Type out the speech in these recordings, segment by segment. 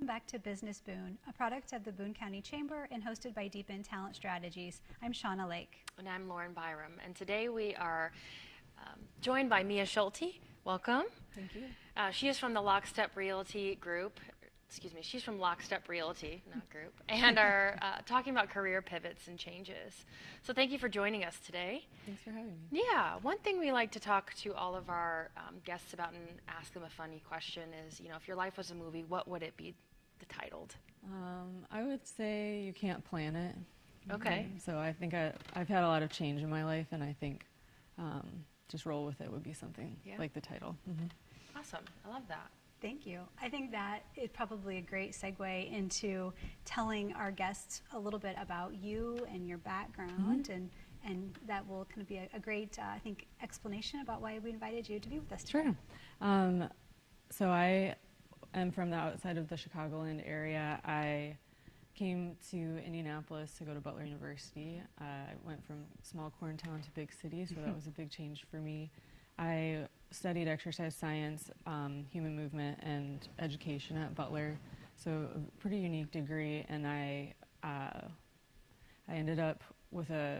back to Business Boone, a product of the Boone County Chamber and hosted by Deepen Talent Strategies. I'm Shauna Lake. And I'm Lauren Byram. And today we are joined by Mia Schulte. Welcome. Thank you. She is from the Lockstep Realty Group. Excuse me, she's from Lockstep Realty, not group, and are talking about career pivots and changes. So thank you for joining us today. Thanks for having me. Yeah, one thing we like to talk to all of our guests about and ask them a funny question is, you know, if your life was a movie, what would it be titled? I would say you can't plan it. Okay. So I think I've had a lot of change in my life, and I think just roll with it would be something like the title. Awesome. I love that. Thank you. I think that is probably a great segue into telling our guests a little bit about you and your background, and that will kind of be a great, I think, explanation about why we invited you to be with us today. Sure. So I am from the outside of the Chicagoland area. I came to Indianapolis to go to Butler University. I went from small corn town to big city, so that was a big change for me. I studied exercise science, human movement, and education at Butler, so a pretty unique degree, and I ended up with a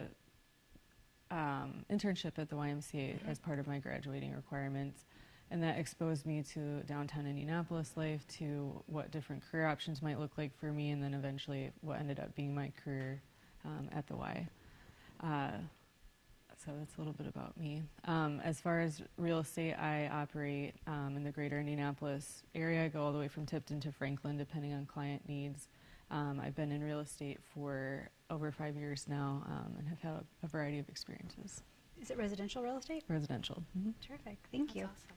internship at the YMCA as part of my graduating requirements, and that exposed me to downtown Indianapolis life, to what different career options might look like for me, and then eventually what ended up being my career at the Y. So that's a little bit about me. As far as real estate, I operate in the greater Indianapolis area. I go all the way from Tipton to Franklin, depending on client needs. I've been in real estate for over 5 years now and have had a variety of experiences. Is it residential real estate? Residential. Terrific. Thank you. That's awesome.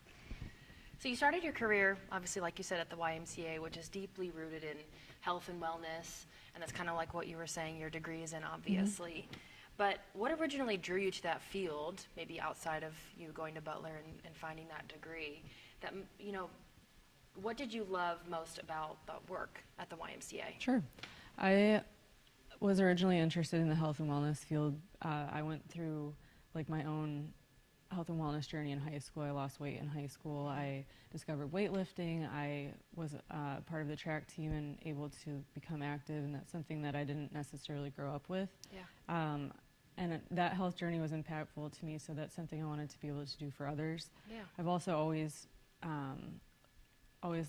So you started your career, obviously, like you said, at the YMCA, which is deeply rooted in health and wellness, and that's kind of like what you were saying your degree is in, obviously. But what originally drew you to that field, maybe outside of you going to Butler and finding that degree, that, you know, what did you love most about the work at the YMCA? Sure. I was originally interested in the health and wellness field. I went through like my own health and wellness journey in high school. I lost weight in high school. I discovered weightlifting. I was part of the track team and able to become active, and that's something that I didn't necessarily grow up with. Yeah. And that health journey was impactful to me, so that's something I wanted to be able to do for others. Yeah. I've also always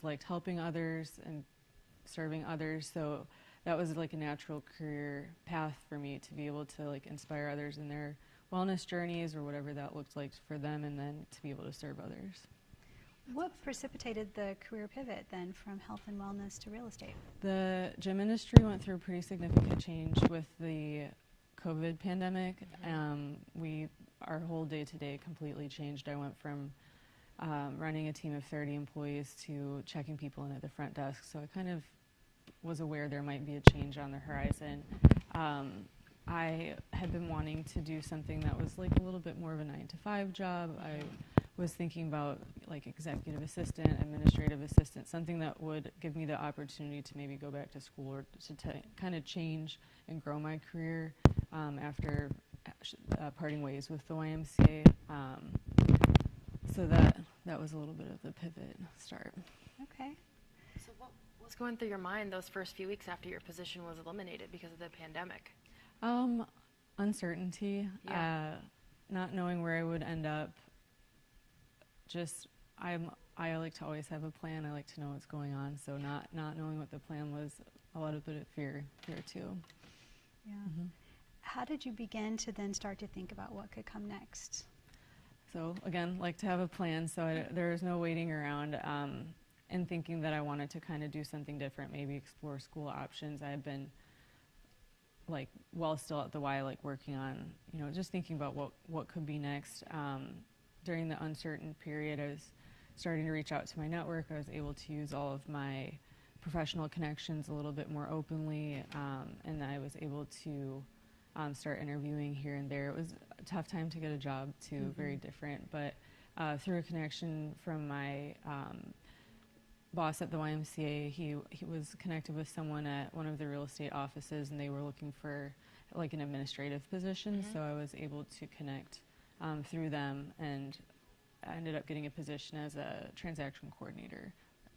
liked helping others and serving others, so that was like a natural career path for me to be able to like inspire others in their wellness journeys or whatever that looked like for them, and then to be able to serve others. What precipitated the career pivot then from health and wellness to real estate? The gym industry went through a pretty significant change with the COVID pandemic. Our whole day-to-day completely changed. I went from running a team of 30 employees to checking people in at the front desk, so I kind of was aware there might be a change on the horizon. I had been wanting to do something that was like a little bit more of a 9-to-5 job. I was thinking about like executive assistant, administrative assistant, something that would give me the opportunity to maybe go back to school or to kind of change and grow my career after parting ways with the YMCA. So that was a little bit of the pivot start. Okay. So what was going through your mind those first few weeks after your position was eliminated because of the pandemic? Uncertainty, not knowing where I would end up. I like to always have a plan. I like to know what's going on. So not knowing what the plan was, a lot of bit of fear too. Yeah. How did you begin to then start to think about what could come next? So again, like to have a plan. So there was no waiting around and thinking that I wanted to kind of do something different, maybe explore school options. I had been like still at the Y, like working on, you know, just thinking about what could be next. During the uncertain period, I was starting to reach out to my network. I was able to use all of my professional connections a little bit more openly, and I was able to start interviewing here and there. It was a tough time to get a job too, very different, but through a connection from my boss at the YMCA, he was connected with someone at one of the real estate offices, and they were looking for like an administrative position, so I was able to connect through them, and I ended up getting a position as a transaction coordinator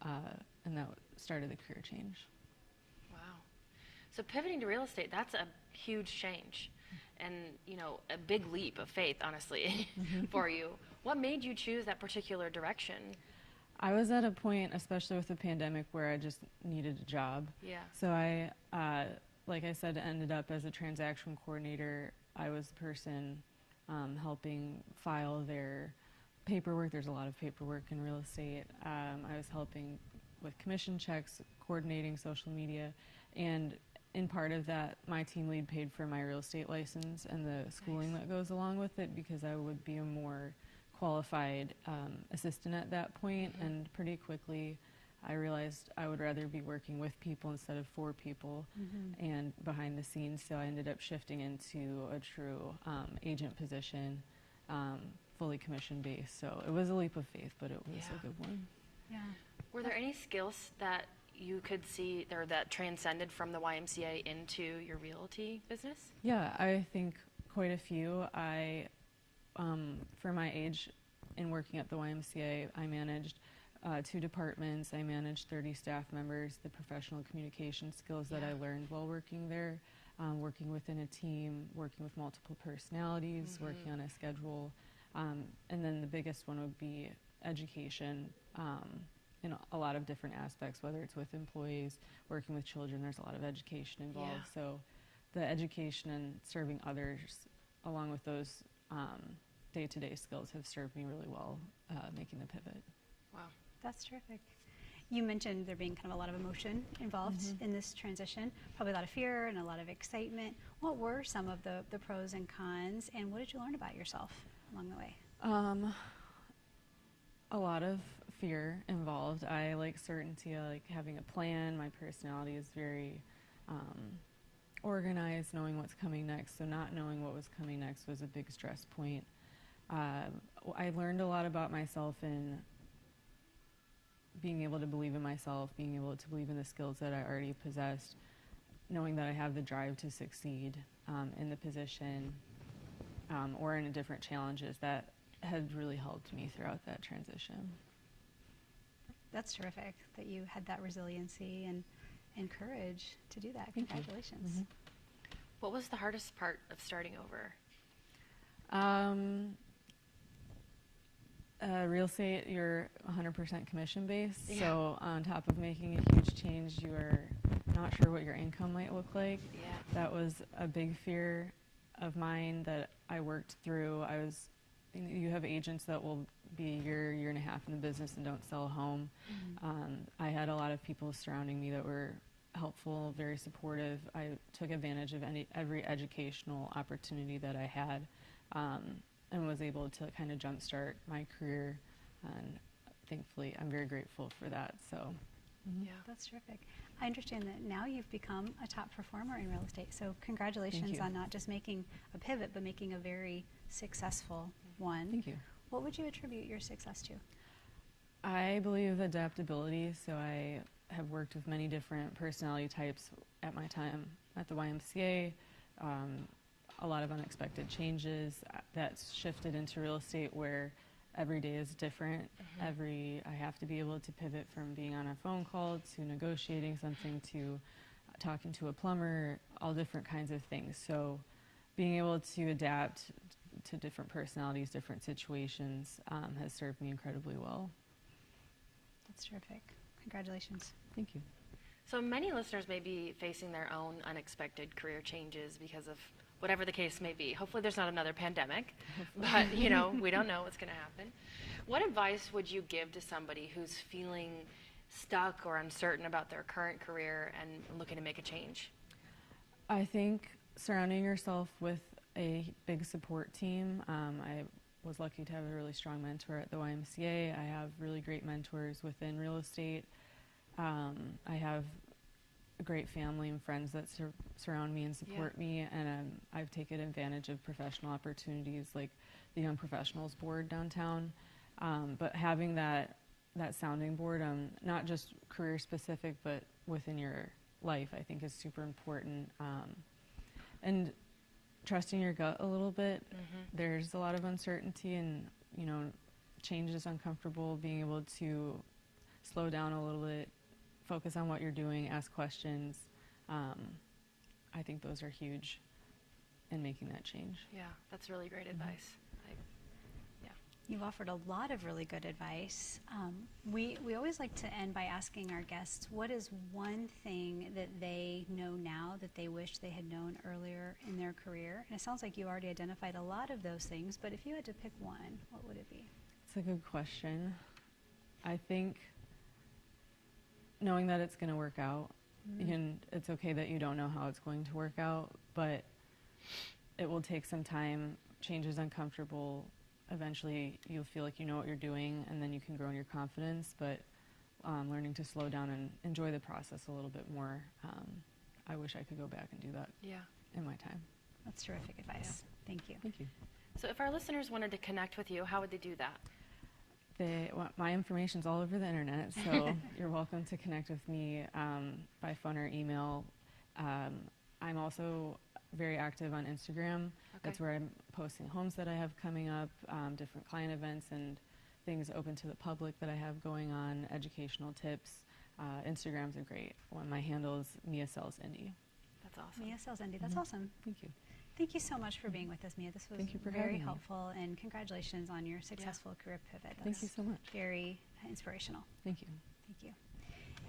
and that started the career change. Wow. So pivoting to real estate, that's a huge change and, you know, a big leap of faith, honestly, for you. What made you choose that particular direction? I was at a point, especially with the pandemic, where I just needed a job. Yeah. So I, like I said, ended up as a transaction coordinator. I was the person helping file their paperwork. There's a lot of paperwork in real estate. I was helping with commission checks, coordinating social media, and in part of that, my team lead paid for my real estate license and the schooling that goes along with it, because I would be a more qualified assistant at that point. And pretty quickly I realized I would rather be working with people instead of for people and behind the scenes, so I ended up shifting into a true agent position, fully commission based. So it was a leap of faith, but it was a good one. Yeah. Were there any skills that you could see or that transcended from the YMCA into your realty business? Yeah, I think quite a few. For my age in working at the YMCA, I managed 2 departments. I managed 30 staff members. The professional communication skills that I learned while working there, working within a team, working with multiple personalities, working on a schedule. And then the biggest one would be education in a lot of different aspects, whether it's with employees, working with children. There's a lot of education involved. So the education and serving others, along with those day-to-day skills, have served me really well making the pivot. Wow. That's terrific. You mentioned there being kind of a lot of emotion involved in this transition, probably a lot of fear and a lot of excitement. What were some of the pros and cons, and what did you learn about yourself along the way? A lot of fear involved. I like certainty. I like having a plan. My personality is very organized, knowing what's coming next. So not knowing what was coming next was a big stress point. I learned a lot about myself in being able to believe in myself, being able to believe in the skills that I already possessed, knowing that I have the drive to succeed in the position or in different challenges. That had really helped me throughout that transition. That's terrific that you had that resiliency and courage to do that. Thank you. Congratulations. What was the hardest part of starting over? Real estate, you're 100% commission based. Yeah. So on top of making a huge change, you are not sure what your income might look like. Yeah. That was a big fear of mine that I worked through. You have agents that will be a year and a half in the business and don't sell a home. I had a lot of people surrounding me that were helpful, very supportive. I took advantage of every educational opportunity that I had, and was able to kind of jumpstart my career. And thankfully, I'm very grateful for that. So, Yeah. That's terrific. I understand that now you've become a top performer in real estate. So congratulations on not just making a pivot, but making a very successful one. Thank you. What would you attribute your success to? I believe adaptability. So I have worked with many different personality types at my time at the YMCA. A lot of unexpected changes that's shifted into real estate, where every day is different. I have to be able to pivot from being on a phone call to negotiating something to talking to a plumber, all different kinds of things. So being able to adapt to different personalities, different situations has served me incredibly well. That's terrific. Congratulations. Thank you. So many listeners may be facing their own unexpected career changes because of whatever the case may be. Hopefully there's not another pandemic, but we don't know what's going to happen. What advice would you give to somebody who's feeling stuck or uncertain about their current career and looking to make a change? I think surrounding yourself with a big support team. I was lucky to have a really strong mentor at the YMCA. I have really great mentors within real estate. I have a great family and friends that surround me and support me, and I've taken advantage of professional opportunities like the Young Professionals Board downtown. But having that sounding board, not just career specific, but within your life, I think is super important. And trusting your gut a little bit. There's a lot of uncertainty, and change is uncomfortable. Being able to slow down a little bit, focus on what you're doing, ask questions. I think those are huge in making that change. Yeah, that's really great advice. You've offered a lot of really good advice. We always like to end by asking our guests, what is one thing that they know now that they wish they had known earlier in their career? And it sounds like you already identified a lot of those things, but if you had to pick one, what would it be? It's a good question. I think knowing that it's going to work out, and it's okay that you don't know how it's going to work out, but it will take some time. Change is uncomfortable. Eventually you'll feel like you know what you're doing, and then you can grow in your confidence, but learning to slow down and enjoy the process a little bit more. I wish I could go back and do that in my time. That's terrific advice. Thank you. Thank you. So if our listeners wanted to connect with you, how would they do that? My information's all over the internet, so you're welcome to connect with me by phone or email. I'm also very active on Instagram. That's where I'm posting homes that I have coming up, different client events and things open to the public that I have going on, educational tips. Instagrams are great. My handle is Mia Sells Indie. That's awesome. Mia Sells Indie. That's awesome. Thank you. Thank you so much for being with us, Mia. This was very helpful, and congratulations on your successful career pivot. Thank you so much. Very inspirational. Thank you. Thank you.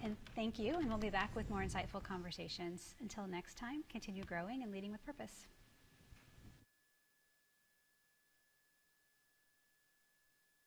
And thank you, and we'll be back with more insightful conversations. Until next time, continue growing and leading with purpose.